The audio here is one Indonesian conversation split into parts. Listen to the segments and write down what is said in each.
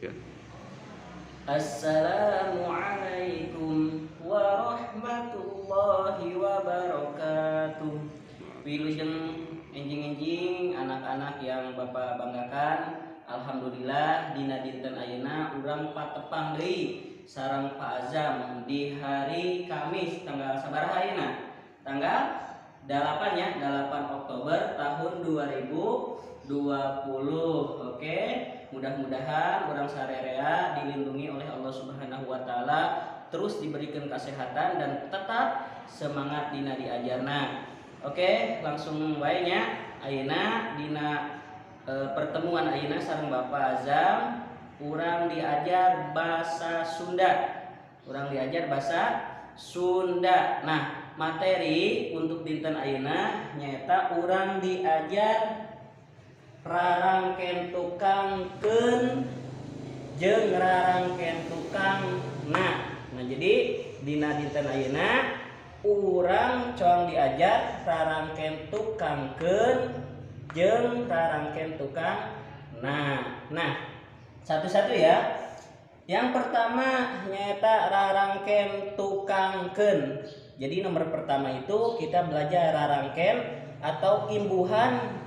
Ya. Assalamualaikum warahmatullahi wabarakatuh. Wilujeng enjing-enjing anak-anak yang Bapak banggakan. Alhamdulillah dina dinten ayeuna urang patepang deui sareng Pak Azam di hari Kamis tanggal sabaraha ayeuna? Tanggal 8 ya, 8 Oktober tahun 2020. Oke. Mudah-mudahan orang sarerea dilindungi oleh Allah Subhanahu wa taala, terus diberikan kesehatan dan tetap semangat dina diajarna. Oke, langsung wae nya. Ayeuna dina pertemuan ayeuna sareng Bapak Azam urang diajar bahasa Sunda. Urang diajar bahasa Sunda. Nah, materi untuk dinten ayeuna nyaeta urang diajar rarangken tukangkeun jeung rarangken tukang nah. Nah, jadi dina dinten ayeuna urang coang diajar rarangken tukangkeun jeung rarangken tukang nah. Nah, satu-satu ya. Yang pertama nyaeta rarangken tukangkeun. Jadi nomor pertama itu kita belajar rarangken atau imbuhan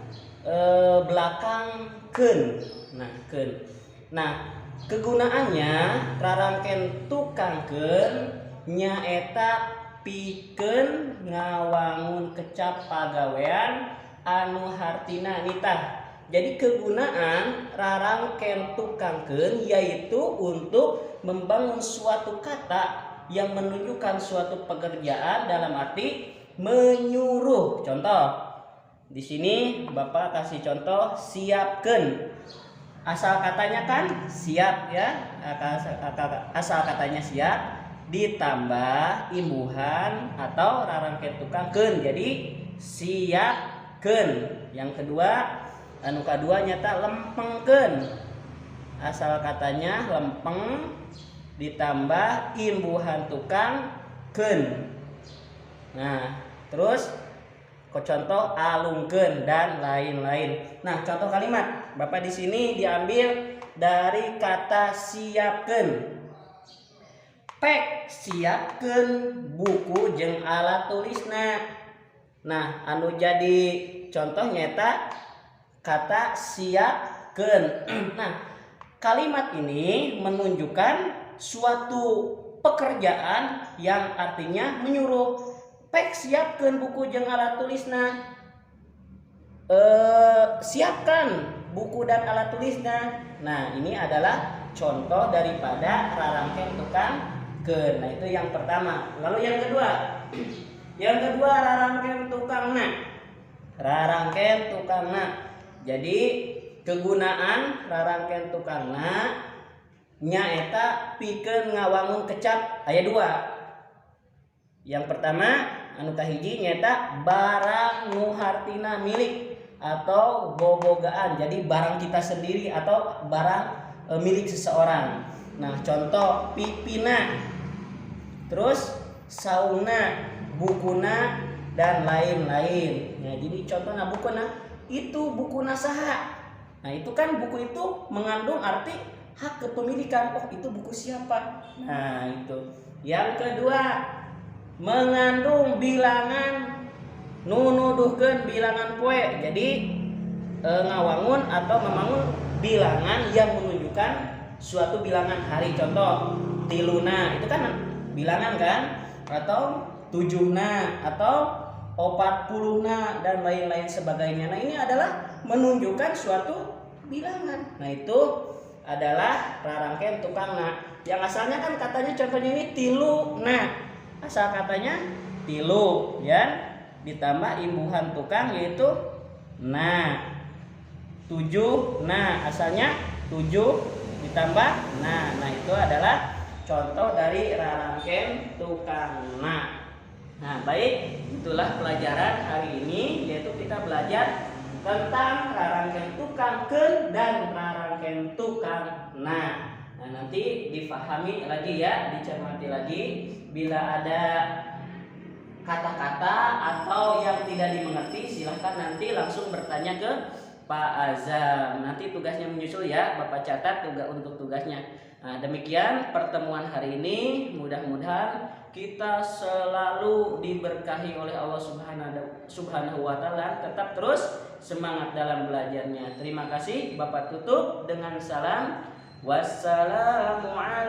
belakang keun. Nah, keun. Nah, kegunaannya rarangken tukangkeun nyaeta pikeun ngawangun kecap pagawean anu hartina nitah. Jadi kegunaan rarangken tukangkeun yaitu untuk membangun suatu kata yang menunjukkan suatu pekerjaan dalam arti menyuruh. Contoh di sini Bapak kasih contoh siapkeun. Asal katanya kan siap ya. Asal katanya siap ditambah imbuhan atau rarangken tukangkeun. Jadi siapkeun. Yang kedua, anu kadua nyata lempengkeun. Asal katanya lempeng ditambah imbuhan tukangkeun. Nah, terus contoh alungkeun dan lain-lain. Nah, contoh kalimat Bapak di sini diambil dari kata siapkeun. Pek siapkeun buku jeung alat tulisna. Nah, anu jadi contoh nyata kata siapkeun. Nah, kalimat ini menunjukkan suatu pekerjaan yang artinya menyuruh. Pek siapkeun buku jeung alat tulisna. Siapkan buku dan alat tulisna. Nah, ini adalah contoh daripada rarangken tukangkeun. Nah, itu yang pertama. Lalu yang kedua. Yang kedua rarangken tukangna. Rarangken tukangna. Jadi kegunaan rarangken tukangna nyaeta pikeun ngawangun kecap aya 2. Yang pertama anu kahiji nyata barang nu hartina milik atau bobogaan. Jadi barang kita sendiri atau barang milik seseorang. Nah, contoh pipina, terus sauna, bukuna dan lain-lain. Nah, jadi contohnya bukuna itu bukuna saha. Nah, itu kan buku itu mengandung arti hak kepemilikan. Oh, itu buku siapa? Nah, itu. Yang kedua mengandung bilangan nunuduhkeun bilangan poe. Jadi ngawangun atau membangun bilangan yang menunjukkan suatu bilangan hari. Contoh tiluna itu kan bilangan kan, atau tujuhna atau 40na dan lain-lain sebagainya. Nah, ini adalah menunjukkan suatu bilangan. Nah, itu adalah rarangken tukangna. Yang asalnya kan katanya contohnya ini tiluna. Asal katanya tilu ya, ditambah imbuhan tukang yaitu nah 7. Nah, asalnya 7 ditambah nah. Nah, itu adalah contoh dari rarangken tukangna. Nah, baik, itulah pelajaran hari ini, yaitu kita belajar tentang rarangken tukangkeun dan rarangken tukangna. Nah, nanti difahami lagi ya, dicermati lagi. Bila ada kata-kata atau yang tidak dimengerti, silahkan nanti langsung bertanya ke Pak Azam. Nanti tugasnya menyusul ya, Bapak catat untuk tugasnya. Nah, demikian pertemuan hari ini. Mudah-mudahan kita selalu diberkahi oleh Allah Subhanahu wa taala. Tetap terus semangat dalam belajarnya. Terima kasih. Bapak tutup dengan salam. Wassalamualaikum